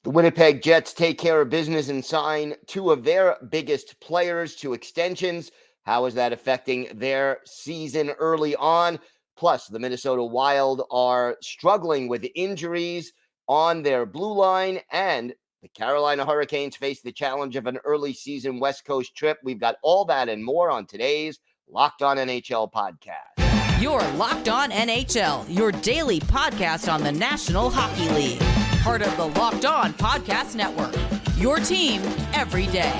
The Winnipeg Jets take care of business and sign two of their biggest players to extensions. How is that affecting their season early on? Plus, the Minnesota Wild are struggling with injuries on their blue line, and the Carolina Hurricanes face the challenge of an early season West Coast trip. We've got all that and more on today's Locked On NHL podcast. You're Locked On NHL, your daily podcast on the National Hockey League. Part of the Locked On Podcast Network, your team every day.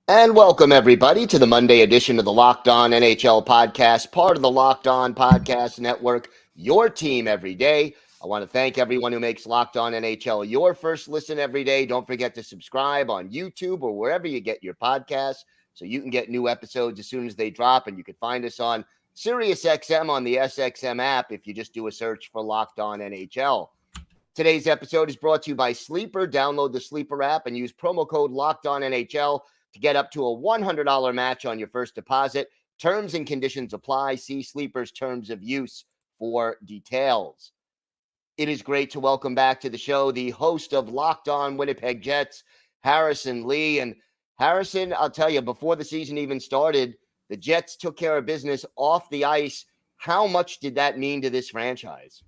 And welcome, everybody, to the Monday edition of the Locked On NHL podcast, part of the Locked On Podcast Network, your team every day. I want to thank everyone who makes Locked On NHL your first listen every day. Don't forget to subscribe on YouTube or wherever you get your podcasts so you can get new episodes as soon as they drop. And you can find us on SiriusXM on the SXM app if you just do a search for Locked On NHL. Today's episode is brought to you by Sleeper. Download the Sleeper app and use promo code Locked On NHL to get up to a $100 match on your first deposit. Terms and conditions apply. See Sleeper's terms of use for details. It is great to welcome back to the show the host of Locked On Winnipeg Jets, Harrison Lee. And Harrison, I'll tell you, before the season even started, the Jets took care of business off the ice. How much did that mean to this franchise?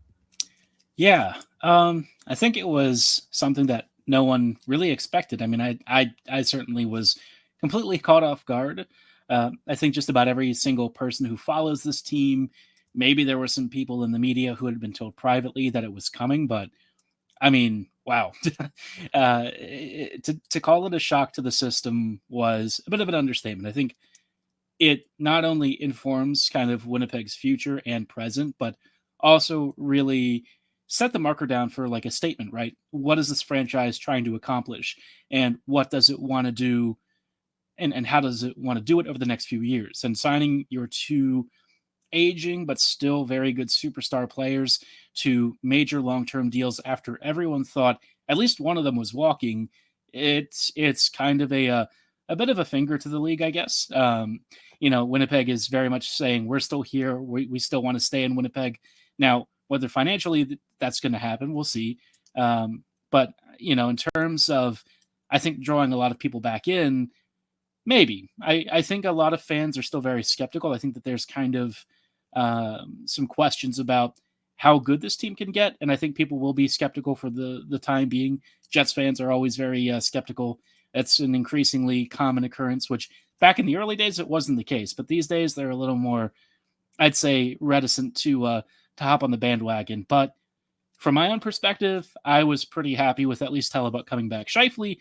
Yeah, I think it was something that no one really expected. I mean, I certainly was completely caught off guard. I think just about every single person who follows this team, maybe there were some people in the media who had been told privately that it was coming, but I mean, wow. To call it a shock to the system was a bit of an understatement. I think it not only informs kind of Winnipeg's future and present, but also really set the marker down for like a statement, right? What is this franchise trying to accomplish? And what does it want to do? And how does it want to do it over the next few years? And signing your two aging but still very good superstar players to major long-term deals after everyone thought at least one of them was walking, it's kind of a bit of a finger to the league, I guess. Winnipeg is very much saying we're still here. We still want to stay in Winnipeg. Now, whether financially that's going to happen, we'll see. But in terms of, I think, drawing a lot of people back in, maybe. I think a lot of fans are still very skeptical. I think that there's kind of some questions about how good this team can get, and I think people will be skeptical for the time being. Jets fans are always very skeptical. It's an increasingly common occurrence, which back in the early days it wasn't the case, but these days they're a little more, I'd say, reticent to hop on the bandwagon. But from my own perspective, I was pretty happy with at least Hellebuyck coming back. Scheifele,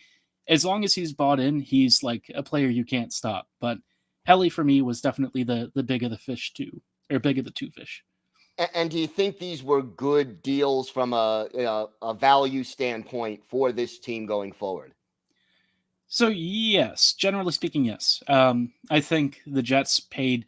as long as he's bought in, he's like a player you can't stop. But Helly for me was definitely the big of the fish too, or big of the two fish. And do you think these were good deals from a value standpoint for this team going forward? So yes, generally speaking, yes. I think the Jets paid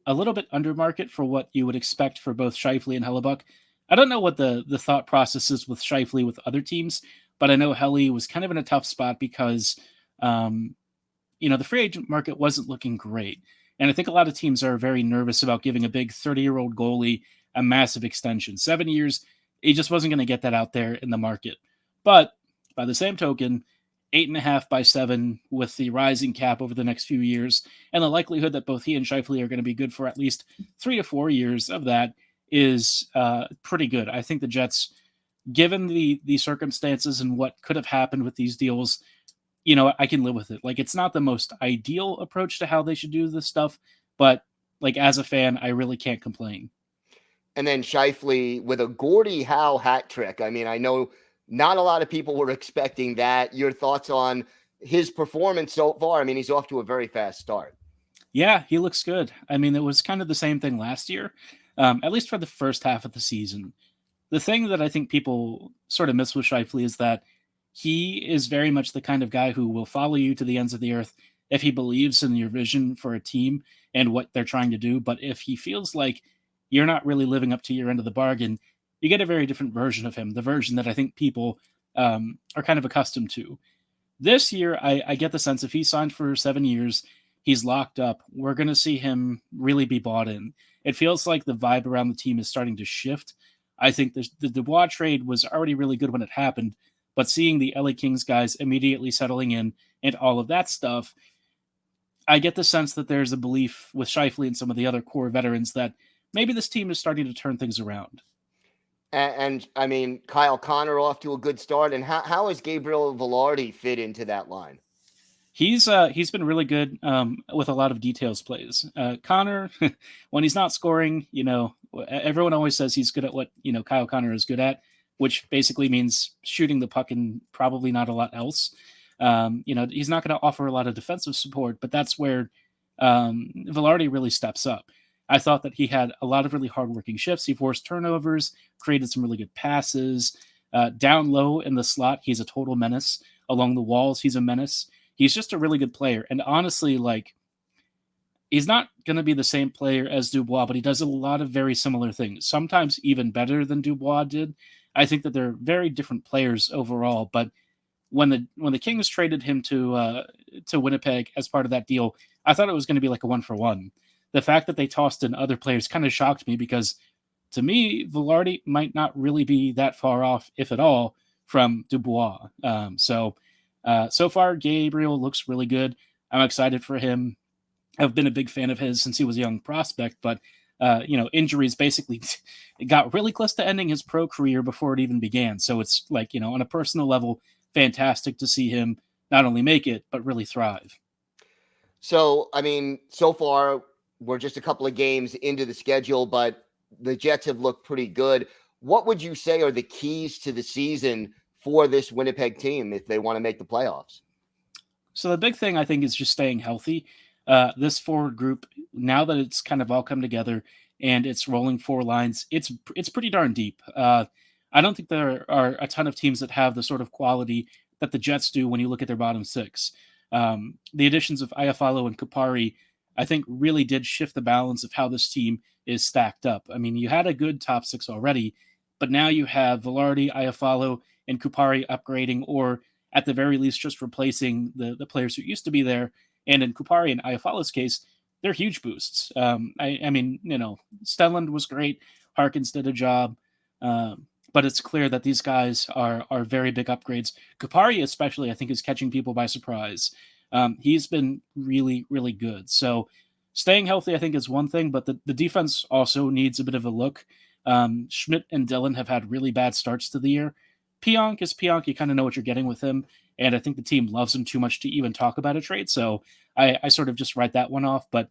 a little bit under market for what you would expect for both Scheifele and Hellebuyck. I don't know what the thought process is with Scheifele with other teams, but I know Helly was kind of in a tough spot because, the free agent market wasn't looking great. And I think a lot of teams are very nervous about giving a big 30-year-old goalie a massive extension. 7 years, he just wasn't going to get that out there in the market. But by the same token, 8.5 by 7 with the rising cap over the next few years, and the likelihood that both he and Scheifele are going to be good for at least 3 to 4 years of that is pretty good. I think the Jets, given the circumstances and what could have happened with these deals, I can live with it. Like, it's not the most ideal approach to how they should do this stuff, but like as a fan, I really can't complain. And then Scheifele with a Gordie Howe hat trick. I mean, I know not a lot of people were expecting that. Your thoughts on his performance so far? I mean, he's off to a very fast start. Yeah, he looks good. I mean, it was kind of the same thing last year, at least for the first half of the season. The thing that I think people sort of miss with Scheifele is that he is very much the kind of guy who will follow you to the ends of the earth if he believes in your vision for a team and what they're trying to do. But if he feels like you're not really living up to your end of the bargain, you get a very different version of him, the version that I think people are kind of accustomed to. This year, I get the sense if he signed for 7 years, he's locked up. We're going to see him really be bought in. It feels like the vibe around the team is starting to shift. I think the Dubois trade was already really good when it happened, but seeing the LA Kings guys immediately settling in and all of that stuff, I get the sense that there's a belief with Scheifele and some of the other core veterans that maybe this team is starting to turn things around. And I mean, Kyle Connor off to a good start. And how has Gabriel Velarde fit into that line? He's been really good with a lot of details plays. Connor, when he's not scoring, everyone always says he's good at what Kyle Connor is good at, which basically means shooting the puck and probably not a lot else. He's not going to offer a lot of defensive support, but that's where Velarde really steps up. I thought that he had a lot of really hardworking shifts. He forced turnovers, created some really good passes. Down low in the slot, he's a total menace. Along the walls, he's a menace. He's just a really good player. And honestly, he's not going to be the same player as Dubois, but he does a lot of very similar things, sometimes even better than Dubois did. I think that they're very different players overall, but when the Kings traded him to Winnipeg as part of that deal, I thought it was going to be like a 1-for-1. The fact that they tossed in other players kind of shocked me because, to me, Velarde might not really be that far off, if at all, from Dubois. So far, Gabriel looks really good. I'm excited for him. I've been a big fan of his since he was a young prospect, but injuries basically got really close to ending his pro career before it even began. So it's on a personal level, fantastic to see him not only make it, but really thrive. So, I mean, so far, we're just a couple of games into the schedule, but the Jets have looked pretty good. What would you say are the keys to the season for this Winnipeg team if they want to make the playoffs? So the big thing, I think, is just staying healthy. This forward group, now that it's kind of all come together and it's rolling 4 lines, it's pretty darn deep. I don't think there are a ton of teams that have the sort of quality that the Jets do when you look at their bottom 6. The additions of Iafallo and Kupari, I think, really did shift the balance of how this team is stacked up. I mean, you had a good top 6 already, but now you have Velarde, Iafallo, and Kupari upgrading, or at the very least just replacing the players who used to be there. And in Kupari and Iafallo's case, they're huge boosts. I mean, Stelland was great. Harkins did a job. But it's clear that these guys are very big upgrades. Kupari especially, I think, is catching people by surprise. He's been really, really good. So staying healthy, I think, is one thing, but the defense also needs a bit of a look. Schmidt and Dillon have had really bad starts to the year. Pionk is Pionk. You kind of know what you're getting with him, and I think the team loves him too much to even talk about a trade, so I sort of just write that one off. But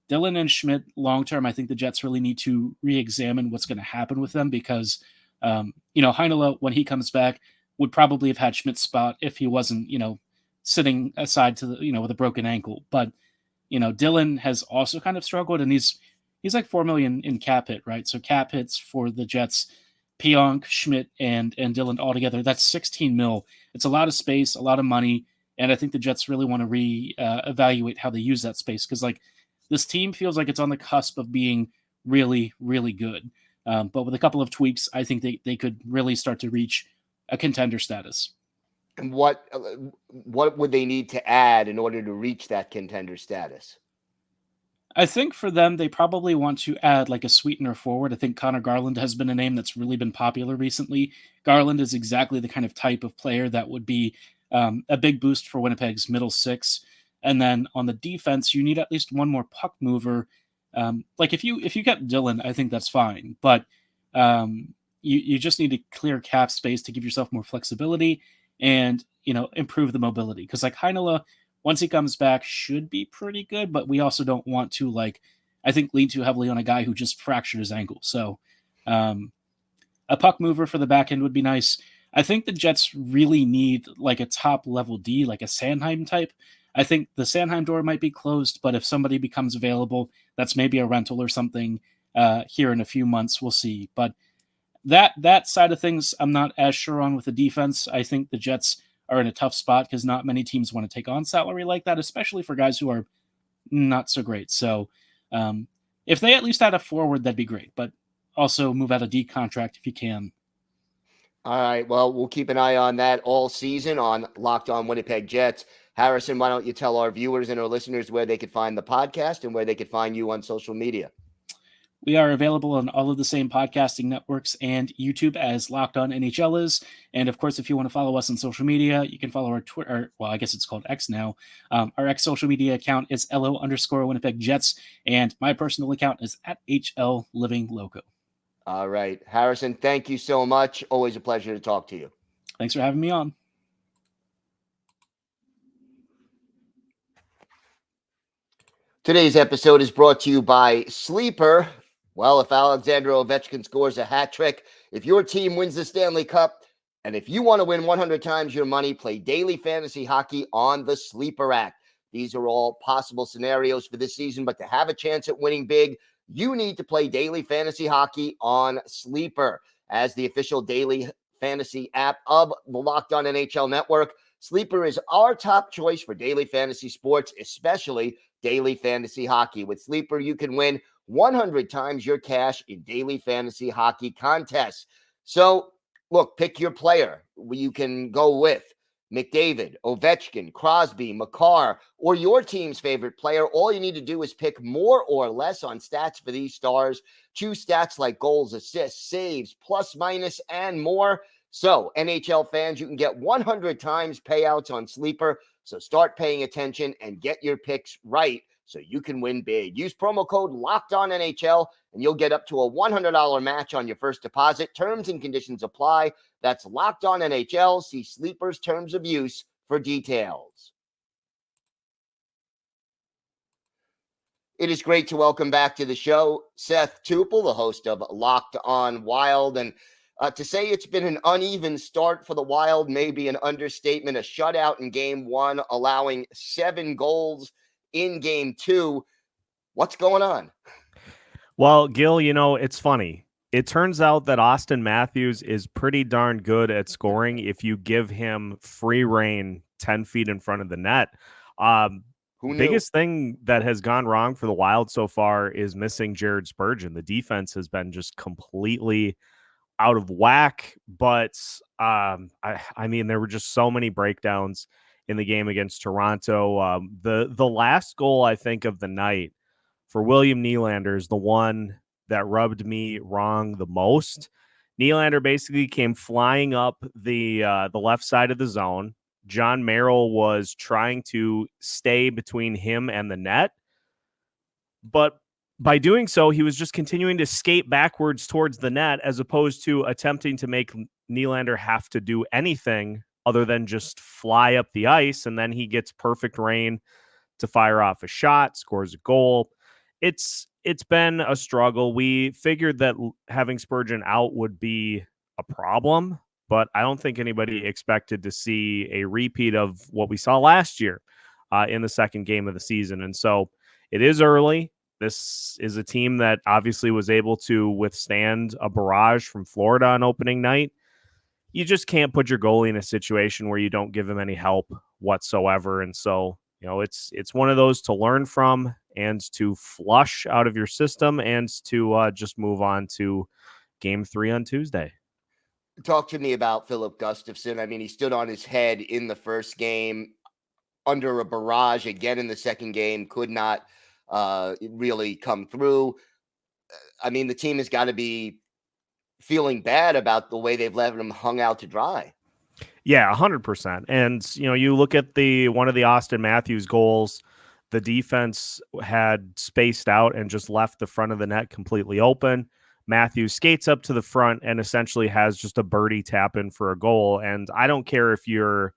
Dillon and Schmidt, long-term, I think the Jets really need to re-examine what's going to happen with them because, Heinola, when he comes back, would probably have had Schmidt's spot if he wasn't, sitting aside to the, with a broken ankle. But, Dillon has also kind of struggled, and he's like $4 million in cap hit, right? So cap hits for the Jets, Pionk, Schmidt, and Dillon all together, that's $16 million. It's a lot of space, a lot of money, and I think the Jets really want to evaluate how they use that space because, this team feels like it's on the cusp of being really, really good. But with a couple of tweaks, I think they could really start to reach a contender status. And what would they need to add in order to reach that contender status? I think for them, they probably want to add like a sweetener forward. I think Connor Garland has been a name that's really been popular recently. Garland is exactly the kind of type of player that would be a big boost for Winnipeg's middle 6. And then on the defense, you need at least one more puck mover. If you get Dillon, I think that's fine. But you just need to clear cap space to give yourself more flexibility and improve the mobility. Because Heinola, once he comes back, should be pretty good. But we also don't want to I think lean too heavily on a guy who just fractured his ankle. So a puck mover for the back end would be nice. I think the Jets really need a top level D, like a Sanheim type. I think the Sanheim door might be closed, but if somebody becomes available, that's maybe a rental or something here in a few months. We'll see. But that side of things, I'm not as sure on with the defense. I think the Jets are in a tough spot because not many teams want to take on salary like that, especially for guys who are not so great. So if they at least had a forward, that'd be great. But also move out a D contract if you can. All right. Well, we'll keep an eye on that all season on Locked On Winnipeg Jets. Harrison, why don't you tell our viewers and our listeners where they could find the podcast and where they could find you on social media? We are available on all of the same podcasting networks and YouTube as Locked On NHL is. And of course, if you want to follow us on social media, you can follow our Twitter. Well, I guess it's called X now. Our X social media account is LO_Winnipeg Jets. And my personal account is at HL Living Loco. All right. Harrison, thank you so much. Always a pleasure to talk to you. Thanks for having me on. Today's episode is brought to you by Sleeper. Well, if Alexander Ovechkin scores a hat trick, if your team wins the Stanley Cup, and if you want to win 100 times your money, play daily fantasy hockey on the Sleeper app. These are all possible scenarios for this season, but to have a chance at winning big, you need to play daily fantasy hockey on Sleeper. As the official daily fantasy app of the Locked On NHL Network, Sleeper is our top choice for daily fantasy sports, especially daily fantasy hockey. With Sleeper, you can win 100 times your cash in daily fantasy hockey contests. So, look, pick your player. You can go with McDavid, Ovechkin, Crosby, Makar, or your team's favorite player. All you need to do is pick more or less on stats for these stars. Choose stats like goals, assists, saves, plus, minus, and more. So, NHL fans, you can get 100 times payouts on Sleeper. So start paying attention and get your picks right so you can win big. Use promo code LOCKEDONNHL and you'll get up to a $100 match on your first deposit. Terms and conditions apply. That's Locked On NHL. See Sleeper's terms of use for details. It is great to welcome back to the show Seth Toupal, the host of Locked On Wild. And to say it's been an uneven start for the Wild may be an understatement. A shutout in game one, allowing 7 goals in game two. What's going on? Well, Gil, it's funny. It turns out that Austin Matthews is pretty darn good at scoring if you give him free reign 10 feet in front of the net. Who knew? Biggest thing that has gone wrong for the Wild so far is missing Jared Spurgeon. The defense has been just completely out of whack, but I mean, there were just so many breakdowns in the game against Toronto. The last goal, I think, of the night for William Nylander is the one that rubbed me wrong the most. Nylander basically came flying up the left side of the zone. John Merrill was trying to stay between him and the net, but by doing so, he was just continuing to skate backwards towards the net as opposed to attempting to make Nylander have to do anything other than just fly up the ice, and then he gets perfect rain to fire off a shot, scores a goal. It's been a struggle. We figured that having Spurgeon out would be a problem, but I don't think anybody expected to see a repeat of what we saw last year in the second game of the season. And so it is early. This is a team that obviously was able to withstand a barrage from Florida on opening night. You just can't put your goalie in a situation where you don't give him any help whatsoever. And so, it's one of those to learn from and to flush out of your system and to just move on to game 3 on Tuesday. Talk to me about Filip Gustavsson. I mean, he stood on his head in the first game under a barrage again in the second game, could not really come through. I mean, the team has got to be feeling bad about the way they've let him hung out to dry. Yeah, 100%. And, you look at one of the Austin Matthews goals, the defense had spaced out and just left the front of the net completely open. Matthews skates up to the front and essentially has just a birdie tap in for a goal. And I don't care if you're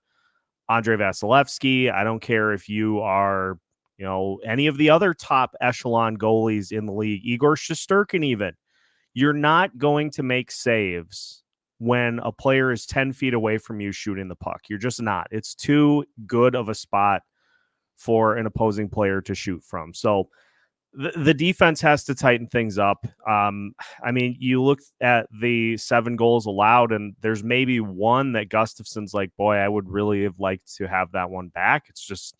Andrei Vasilevsky. I don't care if you are, any of the other top echelon goalies in the league, Igor Shesterkin even. You're not going to make saves when a player is 10 feet away from you shooting the puck. You're just not. It's too good of a spot for an opposing player to shoot from. So the defense has to tighten things up. I mean, you look at the 7 goals allowed, and there's maybe one that Gustafsson's like, boy, I would really have liked to have that one back. It's just,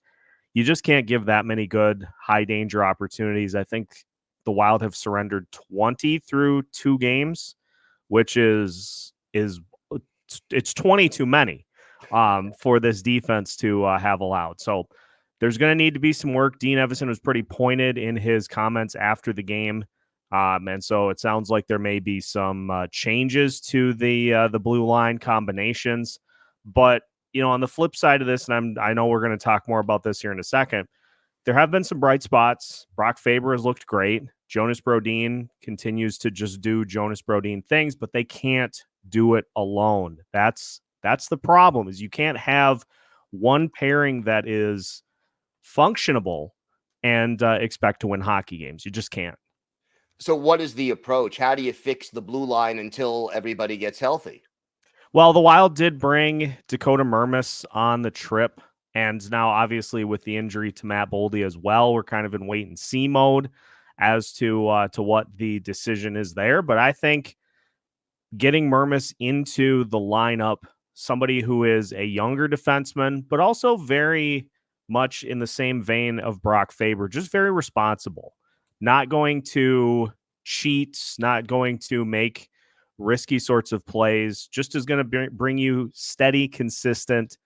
you just can't give that many good high danger opportunities. I think the Wild have surrendered 20 through 2 games, which is it's 20 too many for this defense to have allowed. So there's going to need to be some work. Dean Evason was pretty pointed in his comments after the game. And so it sounds like there may be some changes to the blue line combinations. But, on the flip side of this, and I know we're going to talk more about this here in a second, there have been some bright spots. Brock Faber has looked great. Jonas Brodin continues to just do Jonas Brodin things, but they can't do it alone. That's the problem, is you can't have one pairing that is functionable and expect to win hockey games. You just can't. So what is the approach? How do you fix the blue line until everybody gets healthy? Well, the Wild did bring Dakota Mermis on the trip. And now, obviously, with the injury to Matt Boldy as well, we're kind of in wait-and-see mode as to what the decision is there. But I think getting Mermis into the lineup, somebody who is a younger defenseman, but also very much in the same vein of Brock Faber, just very responsible, not going to cheat, not going to make risky sorts of plays, just is going to bring you steady, consistent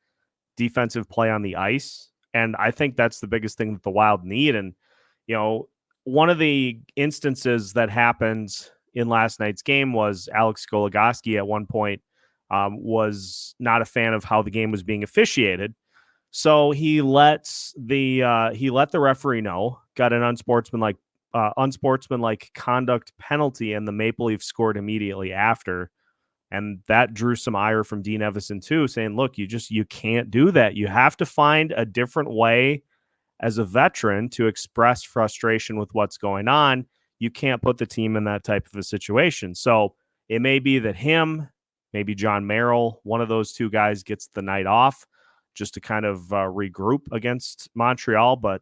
defensive play on the ice. And I think that's the biggest thing that the Wild need. And, one of the instances that happened in last night's game was Alex Goligoski at one point was not a fan of how the game was being officiated. So he let the referee know, got an unsportsmanlike conduct penalty, and the Maple Leafs scored immediately after. And that drew some ire from Dean Evason too, saying, look, you can't do that. You have to find a different way as a veteran to express frustration with what's going on. You can't put the team in that type of a situation. So it may be that maybe John Merrill, one of those two guys gets the night off just to kind of regroup against Montreal. But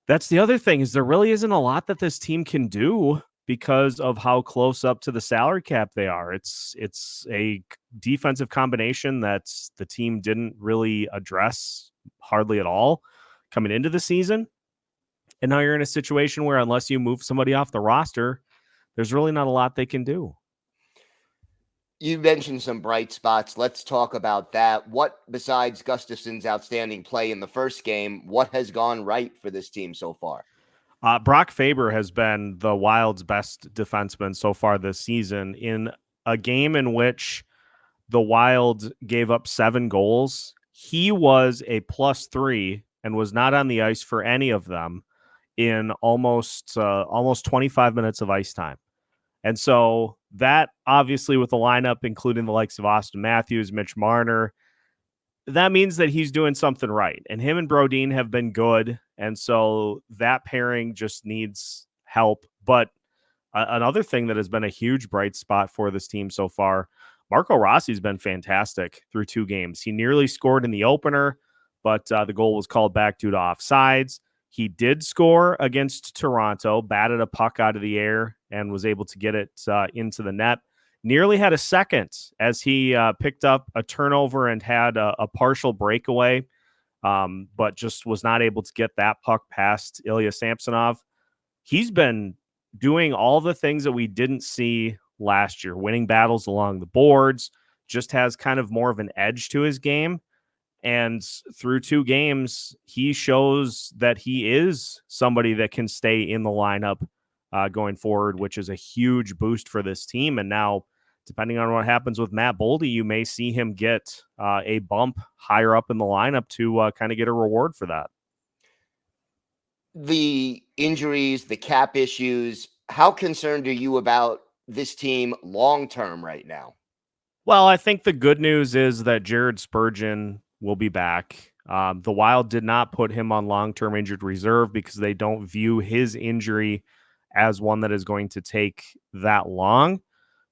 that's the other thing, is there really isn't a lot that this team can do because of how close up to the salary cap they are. It's a defensive combination that the team didn't really address hardly at all coming into the season. And now you're in a situation where unless you move somebody off the roster, there's really not a lot they can do. You mentioned some bright spots. Let's talk about that. What, besides Gustavsson's outstanding play in the first game, what has gone right for this team so far? Brock Faber has been the Wild's best defenseman so far this season in a game in which the Wild gave up 7 goals. He was a +3 and was not on the ice for any of them in almost 25 minutes of ice time. And so that, obviously, with the lineup, including the likes of Austin Matthews, Mitch Marner, that means that he's doing something right. And him and Brodin have been good. And so that pairing just needs help. But another thing that has been a huge bright spot for this team so far, Marco Rossi's been fantastic through 2 games. He nearly scored in the opener, but the goal was called back due to offsides. He did score against Toronto, batted a puck out of the air, and was able to get it into the net. Nearly had a second as he picked up a turnover and had a partial breakaway, but just was not able to get that puck past Ilya Samsonov. He's been doing all the things that we didn't see last year, winning battles along the boards, just has kind of more of an edge to his game. And through 2 games, he shows that he is somebody that can stay in the lineup going forward, which is a huge boost for this team. And now, depending on what happens with Matt Boldy, you may see him get a bump higher up in the lineup to kind of get a reward for that. The injuries, the cap issues, how concerned are you about this team long-term right now? Well, I think the good news is that Jared Spurgeon will be back. The Wild did not put him on long-term injured reserve because they don't view his injury as one that is going to take that long.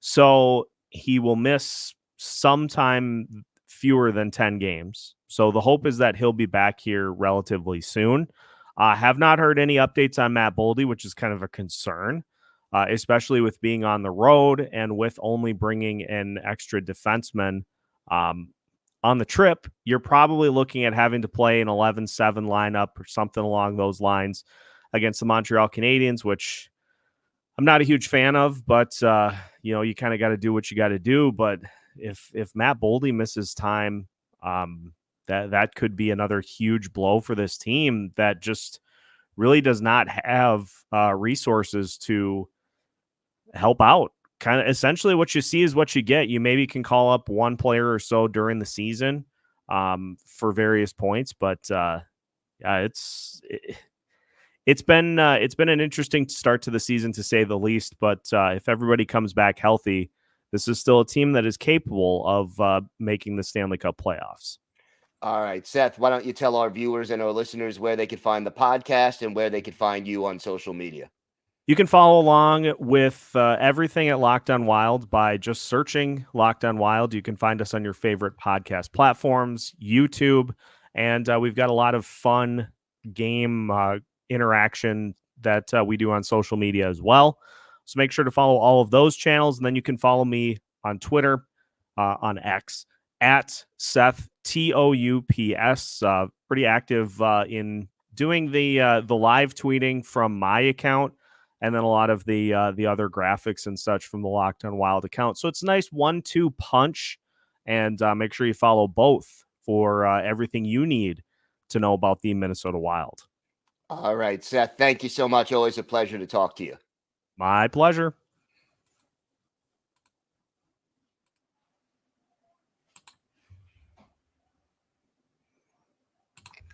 So he will miss sometime fewer than 10 games. So the hope is that he'll be back here relatively soon. I have not heard any updates on Matt Boldy, which is kind of a concern, especially with being on the road and with only bringing an extra defenseman on the trip. You're probably looking at having to play an 11-7 lineup or something along those lines against the Montreal Canadiens, which I'm not a huge fan of, but you kind of got to do what you got to do. But if Matt Boldy misses time, that could be another huge blow for this team that just really does not have resources to help out. Kind of essentially what you see is what you get. You maybe can call up one player or so during the season for various points, but it's been an interesting start to the season, to say the least. But if everybody comes back healthy, this is still a team that is capable of making the Stanley Cup playoffs. All right, Seth, why don't you tell our viewers and our listeners where they could find the podcast and where they could find you on social media? You can follow along with everything at Locked On Wild by just searching Locked On Wild. You can find us on your favorite podcast platforms, YouTube, and we've got a lot of fun game interaction that we do on social media as well. So make sure to follow all of those channels, and then you can follow me on Twitter, on X, at Seth Toups. Pretty active in doing the live tweeting from my account, and then a lot of the other graphics and such from the Locked On Wild account. So it's a nice 1-2 punch, and make sure you follow both for everything you need to know about the Minnesota Wild. All right, Seth, thank you so much. Always a pleasure to talk to you. My pleasure.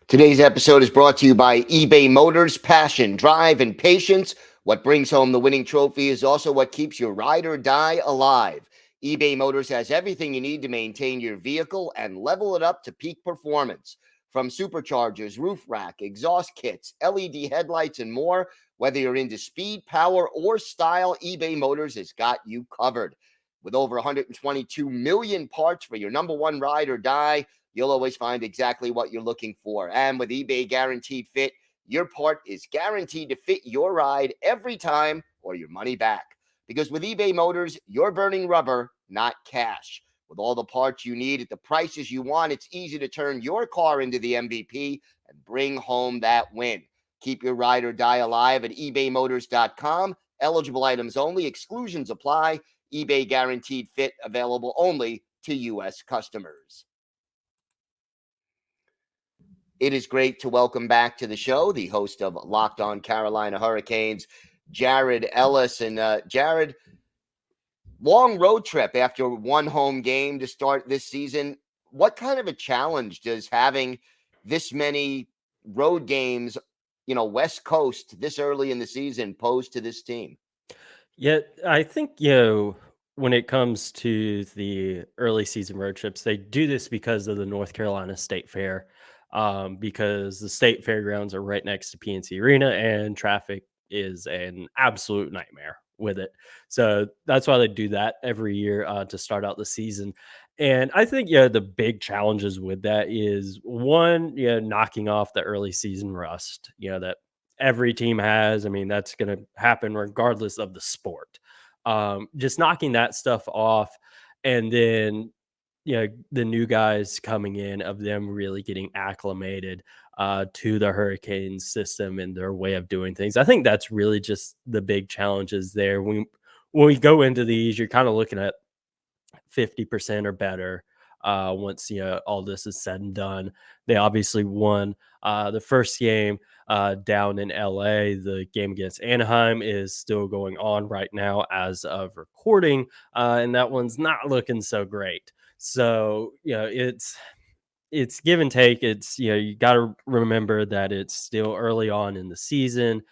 Today's episode is brought to you by eBay Motors. Passion, drive, and patience. What brings home the winning trophy is also what keeps your ride or die alive. eBay Motors has everything you need to maintain your vehicle and level it up to peak performance. From superchargers, roof rack, exhaust kits, LED headlights, and more, whether you're into speed, power, or style, eBay Motors has got you covered. With over 122 million parts for your number one ride or die, you'll always find exactly what you're looking for. And with eBay Guaranteed Fit, your part is guaranteed to fit your ride every time or your money back. Because with eBay Motors, you're burning rubber, not cash. With all the parts you need at the prices you want, it's easy to turn your car into the MVP and bring home that win. Keep your ride or die alive at ebaymotors.com. Eligible items only. Exclusions apply. eBay Guaranteed Fit available only to U.S. customers. It is great to welcome back to the show the host of Locked On Carolina Hurricanes, Jared Ellis. And Jared, long road trip after one home game to start this season. What kind of a challenge does having this many road games, West Coast this early in the season pose to this team? Yeah, I think, when it comes to the early season road trips, they do this because of the North Carolina State Fair, because the state fairgrounds are right next to PNC Arena and traffic is an absolute nightmare with it. So that's why they do that every year to start out the season. And I think, the big challenges with that is one, knocking off the early season rust, that every team has. I mean, that's going to happen regardless of the sport. Just knocking that stuff off, and then the new guys coming in, of them really getting acclimated to the Hurricanes system and their way of doing things. I think that's really just the big challenges there. When we go into these, you're kind of looking at 50% or better once all this is said and done. They obviously won the first game down in LA. The game against Anaheim is still going on right now as of recording, and that one's not looking so great. So it's give and take. It's you got to remember that it's still early on in the season.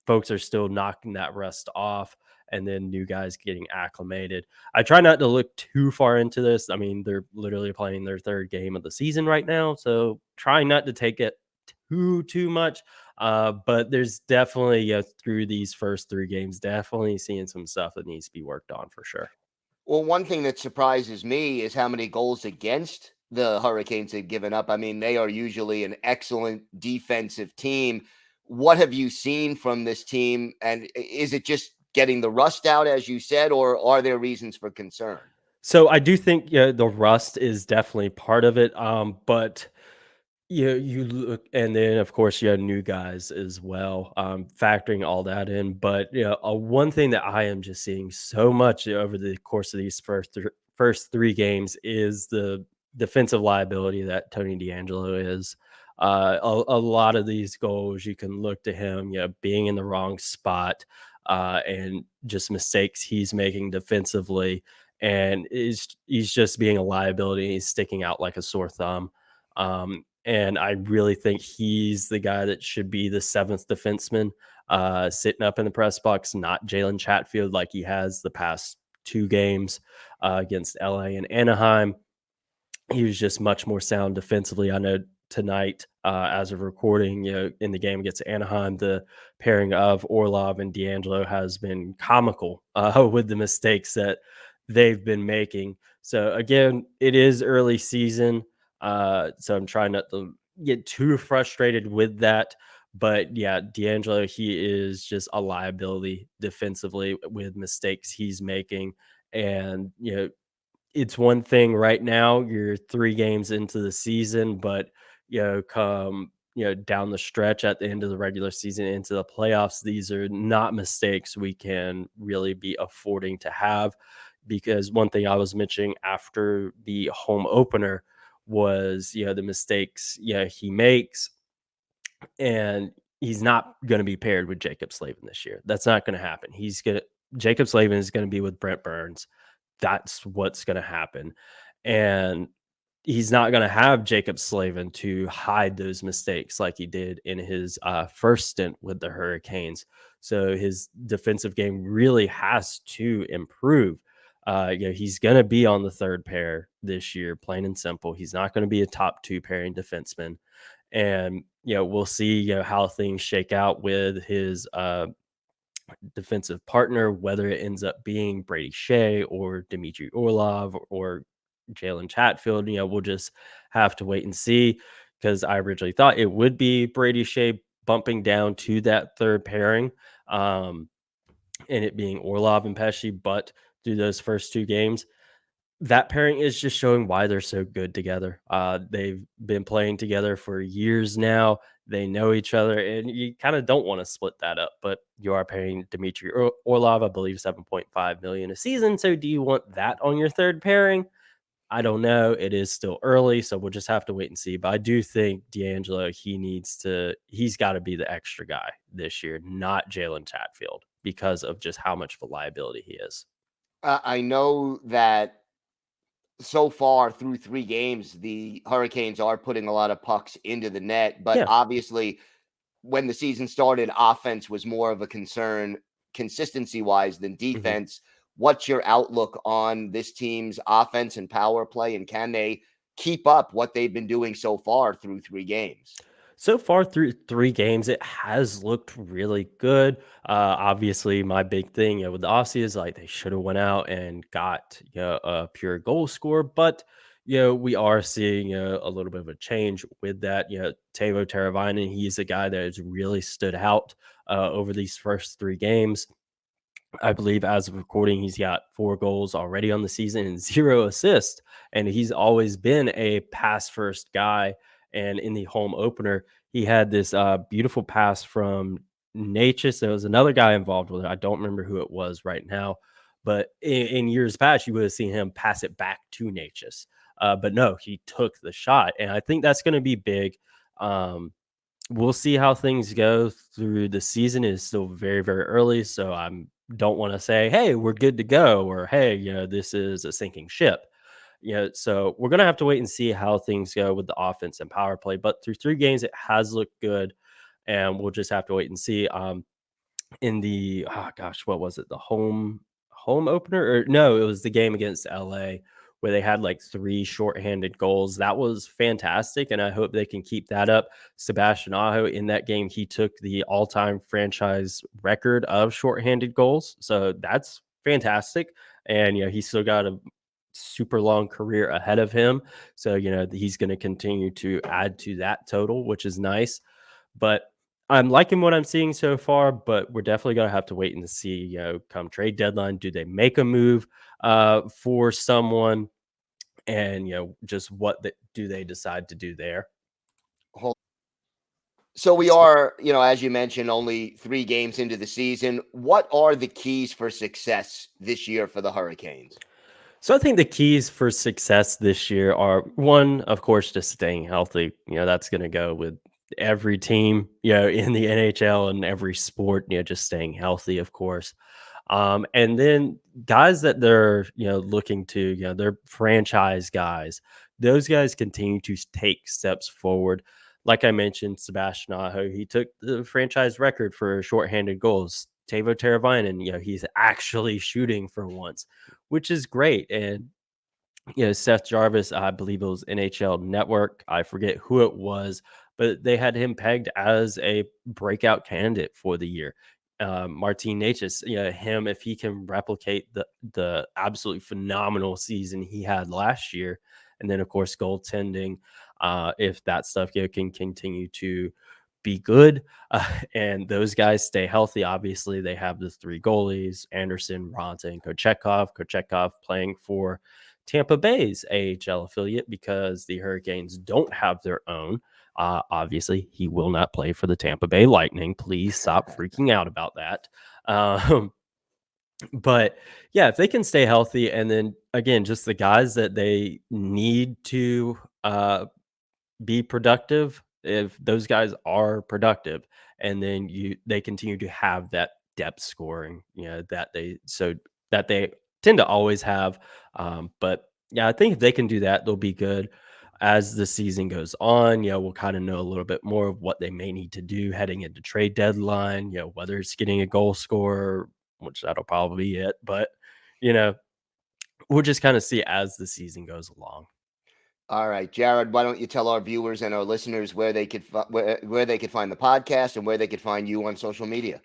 Folks are still knocking that rust off, and then new guys getting acclimated. I try not to look too far into this. I mean, they're literally playing their third game of the season right now, so trying not to take it too much. But there's definitely through these first three games, definitely seeing some stuff that needs to be worked on for sure. Well, one thing that surprises me is how many goals against the Hurricanes have given up. I mean, they are usually an excellent defensive team. What have you seen from this team? And is it just getting the rust out, as you said, or are there reasons for concern? So I do think the rust is definitely part of it. But you look, and then of course you have new guys as well, factoring all that in. But one thing that I am just seeing so much over the course of these first 3 games is the defensive liability that Tony DeAngelo is. A lot of these goals, you can look to him, being in the wrong spot, and just mistakes he's making defensively, and he's just being a liability. He's sticking out like a sore thumb. And I really think he's the guy that should be the 7th defenseman, sitting up in the press box, not Jalen Chatfield like he has the past 2 games against LA and Anaheim. He was just much more sound defensively. I know tonight, as of recording, in the game against Anaheim, the pairing of Orlov and DeAngelo has been comical with the mistakes that they've been making. So again, it is early season, so I'm trying not to get too frustrated with that. But yeah, DeAngelo, he is just a liability defensively with mistakes he's making, and it's one thing right now, you're 3 games into the season, but come down the stretch at the end of the regular season into the playoffs, these are not mistakes we can really be affording to have. Because one thing I was mentioning after the home opener was the mistakes he makes, and he's not going to be paired with Jacob Slavin this year. That's not going to happen. Jacob Slavin is going to be with Brent Burns. That's what's going to happen. And he's not going to have Jacob Slavin to hide those mistakes like he did in his first stint with the Hurricanes. So his defensive game really has to improve. He's going to be on the 3rd pair this year, plain and simple. He's not going to be a top 2 pairing defenseman. And, we'll see how things shake out with his defensive partner, whether it ends up being Brady Shea or Dmitry Orlov or Jalen Chatfield. We'll just have to wait and see, because I originally thought it would be Brady Shea bumping down to that 3rd pairing, and it being Orlov and Pesci. But through those first 2 games, that pairing is just showing why they're so good together. They've been playing together for years now. They know each other, and you kind of don't want to split that up, but you are paying Dmitry Orlov, I believe, $7.5 million a season. So do you want that on your 3rd pairing? I don't know. It is still early, so we'll just have to wait and see. But I do think DeAngelo, he's got to be the extra guy this year, not Jalen Chatfield, because of just how much of a liability he is. I know that so far through 3 games, the Hurricanes are putting a lot of pucks into the net, but obviously when the season started, offense was more of a concern consistency wise than defense. What's your outlook on this team's offense and power play, and can they keep up what they've been doing so far through 3 games? So far through 3 games, it has looked really good. Obviously, my big thing with the Aussie is like they should have went out and got a pure goal scorer, but we are seeing a little bit of a change with that. Teuvo Teravainen, he's a guy that has really stood out over these first 3 games. I believe as of recording, he's got 4 goals already on the season and 0 assists. And he's always been a pass first guy. And in the home opener, he had this beautiful pass from Natchez. There was another guy involved with it. I don't remember who it was right now. But in years past, you would have seen him pass it back to Natchez. But no, he took the shot. And I think that's going to be big. We'll see how things go through the season. It is still very, very early. So don't want to say, hey, we're good to go, or hey, this is a sinking ship. So we're gonna have to wait and see how things go with the offense and power play. But through 3 games, it has looked good, and we'll just have to wait and see. In the what was it? The home opener, or no? It was the game against LA where they had like 3 shorthanded goals. That was fantastic, and I hope they can keep that up. Sebastian Aho in that game, he took the all-time franchise record of shorthanded goals, so that's fantastic. And he's still got a super long career ahead of him, so he's going to continue to add to that total, which is nice. But I'm liking what I'm seeing so far, but we're definitely going to have to wait and see, come trade deadline, do they make a move for someone? And just do they decide to do there? So we are, as you mentioned, only 3 games into the season. What are the keys for success this year for the Hurricanes? So I think the keys for success this year are one, of course, just staying healthy. That's going to go with every team, in the NHL and every sport, just staying healthy, of course. And then guys that they're, looking to, they're franchise guys. Those guys continue to take steps forward. Like I mentioned, Sebastian Aho, he took the franchise record for shorthanded goals. Teuvo Teravainen, he's actually shooting for once, which is great. And Seth Jarvis, I believe it was NHL Network. I forget who it was, but they had him pegged as a breakout candidate for the year. Martin Necas, him, if he can replicate the absolutely phenomenal season he had last year, and then of course goaltending, if that stuff can continue to be good, and those guys stay healthy. Obviously, they have the three goalies: Anderson, Ronta, and Kochetkov. Kochetkov playing for Tampa Bay's AHL affiliate because the Hurricanes don't have their own. Obviously, he will not play for the Tampa Bay Lightning. Please stop freaking out about that. But yeah, if they can stay healthy, and then again, just the guys that they need to be productive, if those guys are productive, and then they continue to have that depth scoring, that they tend to always have. But yeah, I think if they can do that, they'll be good. As the season goes on, we'll kind of know a little bit more of what they may need to do heading into trade deadline, whether it's getting a goal scorer, which that'll probably be it, but you know we'll just kind of see as the season goes along. All right, Jared, why don't you tell our viewers and our listeners where they could where they could find the podcast and where they could find you on social media?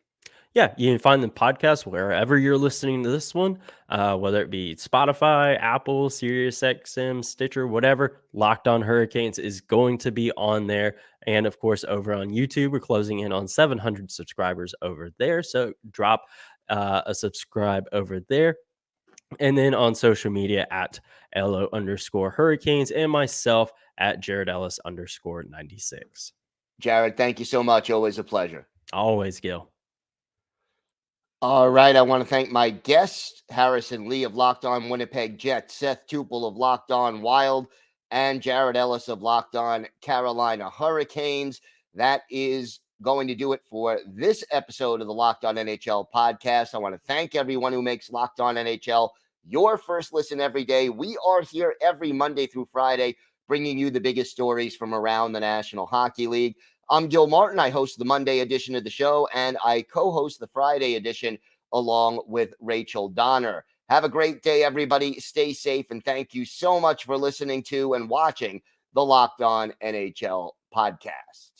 Yeah, you can find the podcast wherever you're listening to this one, whether it be Spotify, Apple, SiriusXM, Stitcher, whatever. Locked On Hurricanes is going to be on there. And of course, over on YouTube, we're closing in on 700 subscribers over there. So drop a subscribe over there. And then on social media at LO_Hurricanes and myself at Jared Ellis _96. Jared, thank you so much. Always a pleasure. Always, Gil. All right. I want to thank my guests, Harrison Lee of Locked On Winnipeg Jets, Seth Toupal of Locked On Wild, and Jared Ellis of Locked On Carolina Hurricanes. That is going to do it for this episode of the Locked On NHL podcast. I want to thank everyone who makes Locked On NHL your first listen every day. We are here every Monday through Friday, bringing you the biggest stories from around the National Hockey League. I'm Gil Martin. I host the Monday edition of the show, and I co-host the Friday edition along with Rachel Donner. Have a great day, everybody. Stay safe, and thank you so much for listening to and watching the Locked On NHL podcast.